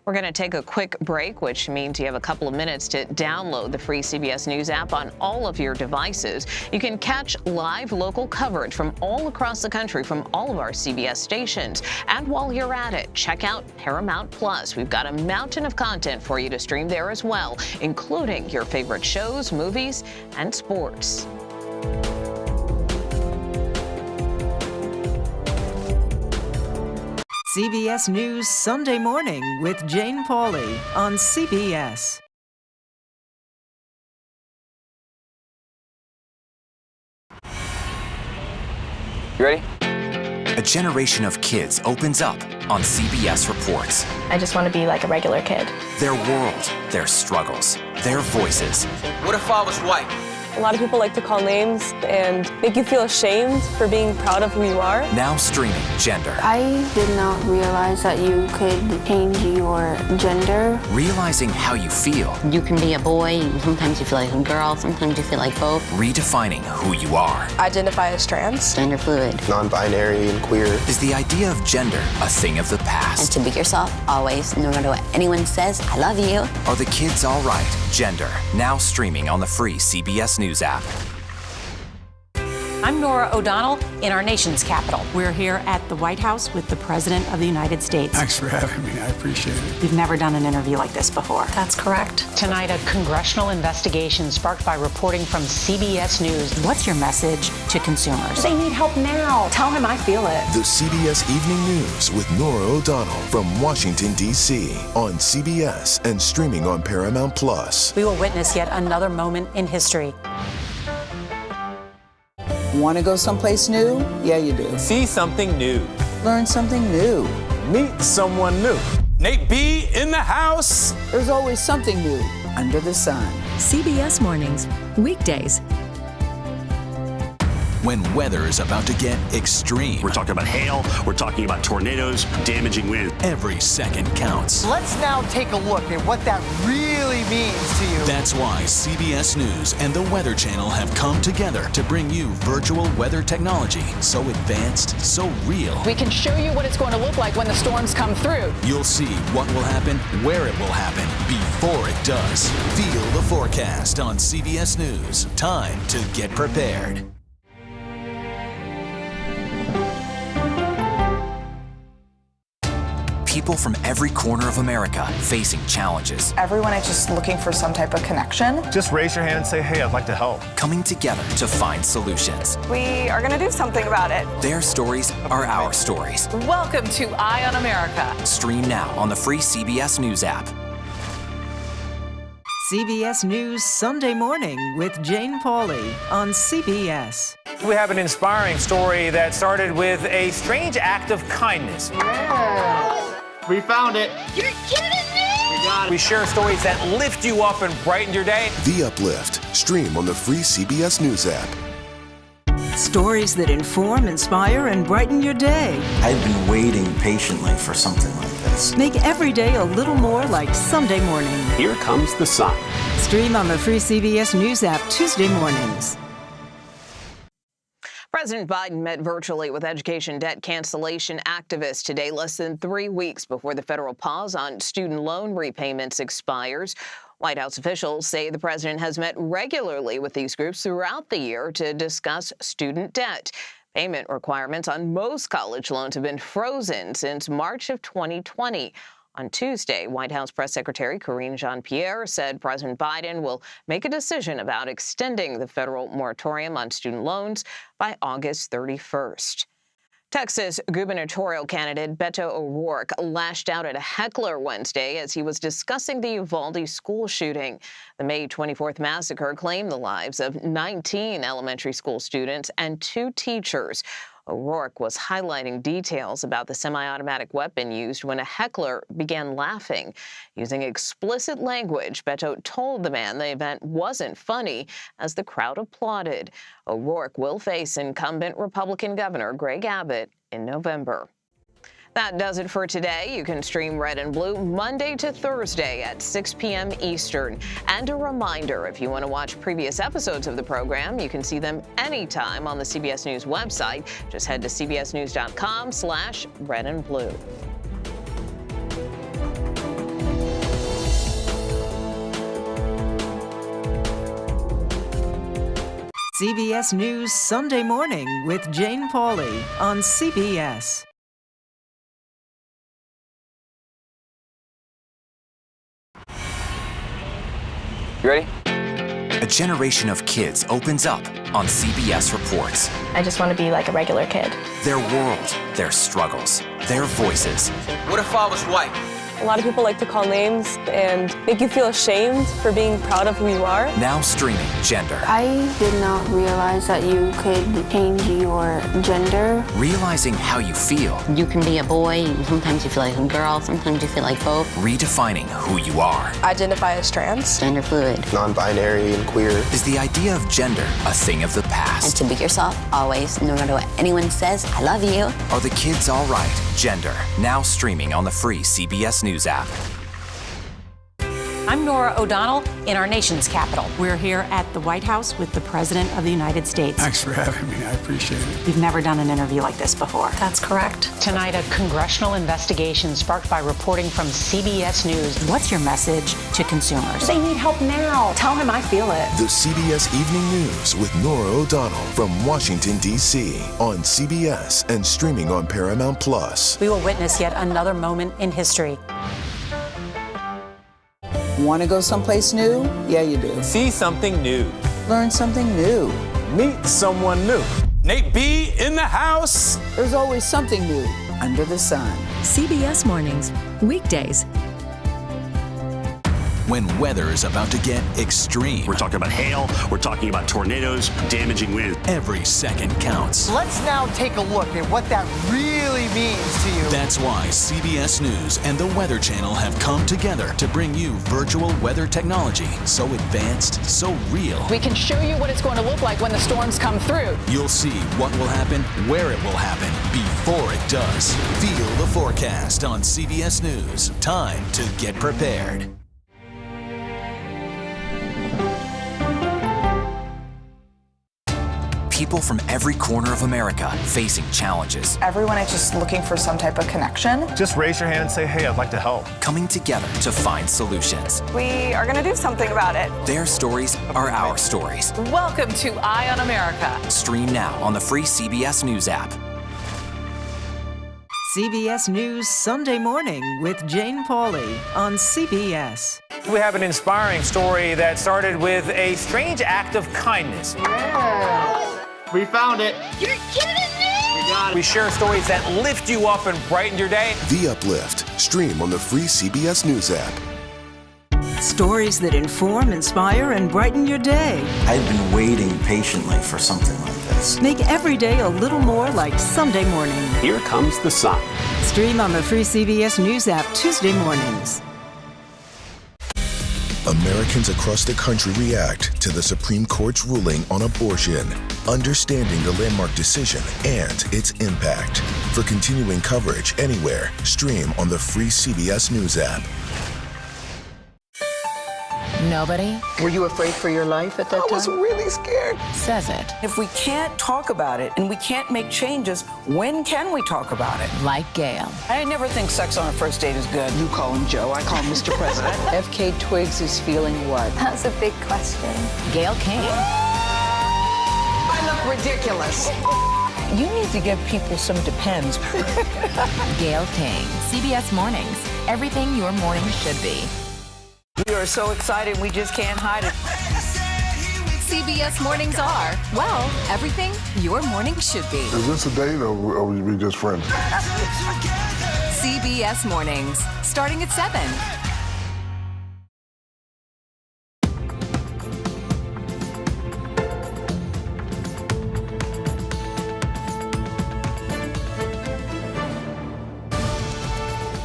We're going to take a quick break, which means you have a couple of minutes to download the free CBS News app on all of your devices. You can catch live local coverage from all across the country from all of our CBS stations. And while you're at it, check out Paramount Plus. We've got a mountain of content for you to stream there as well, including your favorite shows, movies, and sports. CBS News Sunday Morning with Jane Pauley on CBS. You ready? A generation of kids opens up on CBS Reports. I just want to be like a regular kid. Their world, their struggles, their voices. What if I was white? A lot of people like to call names and make you feel ashamed for being proud of who you are. Now streaming Gender. I did not realize that you could change your gender. Realizing how you feel. You can be a boy, sometimes you feel like a girl, sometimes you feel like both. Redefining who you are. Identify as trans. Gender fluid. Non-binary and queer. Is the idea of gender a thing of the past? And to be yourself, always, no matter what anyone says, I love you. Are the kids all right? Gender. Now streaming on the free CBS News app. I'm Nora O'Donnell in our nation's capital. We're here at the White House with the President of the United States. Thanks for having me. I appreciate it. We've never done an interview like this before. That's correct. Tonight, a congressional investigation sparked by reporting from CBS News. What's your message to consumers? They need help now. Tell him I feel it. The CBS Evening News with Nora O'Donnell from Washington, D.C. on CBS and streaming on Paramount Plus. We will witness yet another moment in history. Want to go someplace new? Yeah, you do. See something new. Learn something new. Meet someone new. Nate B in the house. There's always something new under the sun. CBS Mornings, weekdays. When weather is about to get extreme. We're talking about hail, we're talking about tornadoes, damaging wind. Every second counts. Let's now take a look at what that really means to you. That's why CBS News and the Weather Channel have come together to bring you virtual weather technology so advanced, so real. We can show you what it's going to look like when the storms come through. You'll see what will happen, where it will happen, before it does. Feel the forecast on CBS News. Time to get prepared. People from every corner of America facing challenges. Everyone is just looking for some type of connection. Just raise your hand and say, hey, I'd like to help. Coming together to find solutions. We are going to do something about it. Their stories are our stories. Welcome to Eye on America. Stream now on the free CBS News app. CBS News Sunday Morning with Jane Pauley on CBS. We have an inspiring story that started with a strange act of kindness. Yeah. We found it. You're kidding me! We got it. We share stories that lift you up and brighten your day. The Uplift. Stream on the free CBS News app. Stories that inform, inspire, and brighten your day. I've been waiting patiently for something like this. this. Make every day a little more like Sunday morning. Here comes the sun. Stream on the free CBS News app Tuesday mornings. President Biden met virtually with education debt cancellation activists today, less than 3 weeks before the federal pause on student loan repayments expires. White House officials say the president has met regularly with these groups throughout the year to discuss student debt. Payment requirements on most college loans have been frozen since March of 2020. On Tuesday, White House Press Secretary Karine Jean-Pierre said President Biden will make a decision about extending the federal moratorium on student loans by August 31st. Texas gubernatorial candidate Beto O'Rourke lashed out at a heckler Wednesday as he was discussing the Uvalde school shooting. The May 24th massacre claimed the lives of 19 elementary school students and 2 teachers. O'Rourke was highlighting details about the semi-automatic weapon used when a heckler began laughing. Using explicit language, Beto told the man the event wasn't funny as the crowd applauded. O'Rourke will face incumbent Republican Governor Greg Abbott in November. That does it for today. You can stream Red and Blue Monday to Thursday at 6 p.m. Eastern. And a reminder, if you want to watch previous episodes of the program, you can see them anytime on the CBS News website. Just head to cbsnews.com/red and blue. CBS News Sunday Morning with Jane Pauley on CBS. You ready? A generation of kids opens up on CBS Reports. I just want to be like a regular kid. Their world, their struggles, their voices. What if I was white? A lot of people like to call names and make you feel ashamed for being proud of who you are. Now streaming Gender. I did not realize that you could change your gender. Realizing how you feel. You can be a boy, sometimes you feel like a girl, sometimes you feel like both. Redefining who you are. Identify as trans. Gender fluid. Non-binary and queer. Is the idea of gender a thing of the past? And to be yourself, always, no matter what anyone says, I love you. Are the kids all right? Gender. Now streaming on the free CBS News app. I'm Nora O'Donnell in our nation's capital. We're here at the White House with the President of the United States. Thanks for having me. I appreciate it. We've never done an interview like this before. That's correct. Tonight, a congressional investigation sparked by reporting from CBS News. What's your message to consumers? They need help now. Tell him I feel it. The CBS Evening News with Nora O'Donnell from Washington, D.C. on CBS and streaming on Paramount+. We will witness yet another moment in history. Want to go someplace new? Yeah, you do. See something new. Learn something new. Meet someone new. Nate B in the house. There's always something new under the sun. CBS Mornings, weekdays. When weather is about to get extreme. We're talking about hail. We're talking about tornadoes, damaging winds. Every second counts. Let's now take a look at what that really means to you. That's why CBS News and the Weather Channel have come together to bring you virtual weather technology so advanced, so real. We can show you what it's going to look like when the storms come through. You'll see what will happen, where it will happen, before it does. Feel the forecast on CBS News. Time to get prepared. People from every corner of America facing challenges. Everyone is just looking for some type of connection. Just raise your hand and say, hey, I'd like to help. Coming together to find solutions. We are going to do something about it. Their stories are our stories. Welcome to Eye on America. Stream now on the free CBS News app. CBS News Sunday Morning with Jane Pauley on CBS. We have an inspiring story that started with a strange act of kindness. Yeah. We found it. You're kidding me! We got it. We share stories that lift you up and brighten your day. The Uplift. Stream on the free CBS News app. Stories that inform, inspire, and brighten your day. I've been waiting patiently for something like this. Make every day a little more like Sunday morning. Here comes the sun. Stream on the free CBS News app Tuesday mornings. America Americans across the country react to the Supreme Court's ruling on abortion, understanding the landmark decision and its impact. For continuing coverage anywhere, stream on the free CBS News app. Nobody? Were you afraid for your life at that time? I was really scared. Says it. If we can't talk about it and we can't make changes, when can we talk about it? Like Gail. I never think sex on a first date is good. You call him Joe, I call him Mr. President. F.K. Twigs is feeling what? That's a big question. Gail King. I look ridiculous. You need to give people some depends. Gail King. CBS Mornings. Everything your morning should be. We are so excited, we just can't hide it. CBS Mornings are, well, everything your morning should be. Is this a date or are we just friends? CBS Mornings, starting at 7.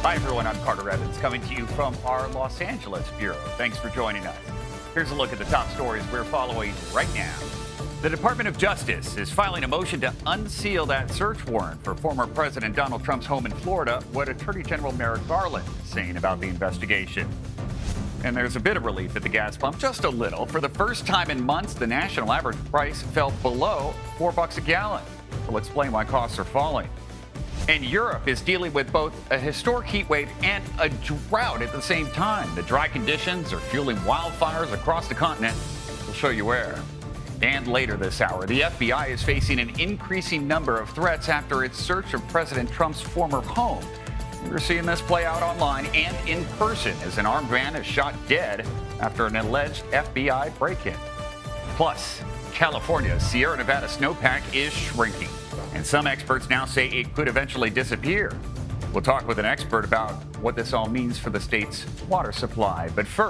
Hi, everyone. I'm Carter Evans, coming to you from our Los Angeles bureau. Thanks for joining us. Here's a look at the top stories we're following right now. The Department of Justice is filing a motion to unseal that search warrant for former President Donald Trump's home in Florida. What Attorney General Merrick Garland is saying about the investigation. And there's a bit of relief at the gas pump, just a little. For the first time in months, the national average price fell below $4 a gallon. We'll explain why costs are falling. And Europe is dealing with both a historic heat wave and a drought at the same time. The dry conditions are fueling wildfires across the continent. We'll show you where. And later this hour, the FBI is facing an increasing number of threats after its search of President Trump's former home. We're seeing this play out online and in person as an armed man is shot dead after an alleged FBI break-in. Plus, California's Sierra Nevada snowpack is shrinking, and some experts now say it could eventually disappear. We'll talk with an expert about what this all means for the state's water supply. But first,